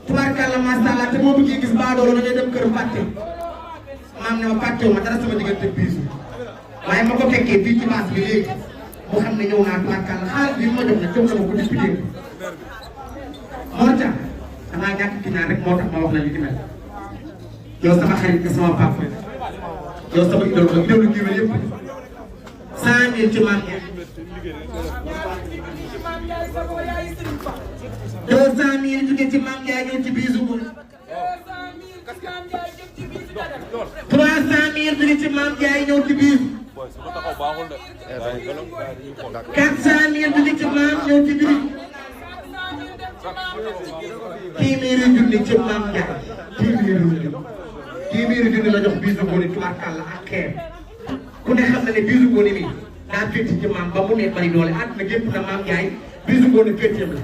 tubaarkàlla macha allah te boo bëggee gis baadoolo da ngay dem kër fàtte maam ne ma fàttewu ma dara sama diggante biisu waaye ma ko fekkee fii ci baas bi léegi mu xam ne ñëw naa tubaarkàlla xaalis bi ma jox na jox na ma ko depuis démb moo tax damaa ñàkk ci naan rek moo tax ma wax la li ci mel yow sama xarit nga sama papa yow sama idole la idole géwél yëpp 100 000 ci maam ña 200 000 jóge ci Mame Ndiaye ñëw ci biisu bu 300 000 jóge ci Mame Ndiaye ñëw ci biisu 400 000 jóge ci Mame ñëw ci biisu téeméeri junni ci Mame Ndiaye téeméeri junni la jox biisu bu ni tubaarkàlla ak xeer ku ne xam na ne biisu bu ni mi daa fétti ci Mame ba mu ne bari doole àdduna gépp na Mame Ndiaye biisu bu ni fétteem la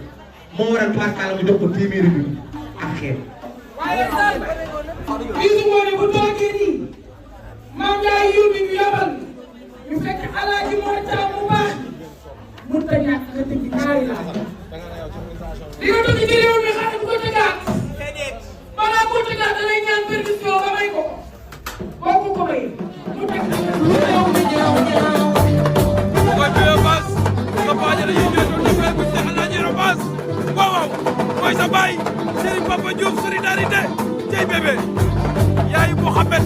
moo waral tubaarkàlla mu jox ko téeméeri bi ak xeer. waaye Sall bisu ngoone bu toogee nii Mame Ndiaye yóbbi ñu yabal ñu fekk alaaji moo taam mu baax mun ta ñàkk nga tëgg ñaari la li nga tëgg ci réew mi xam ne bu ko tëggaat balaa ko tëggaat da lay ñaan permission nga may ko boo ko ko may mu teg mooy sa baay Serigne Papa Diouf solidarité cey bébé yaay Mouhamed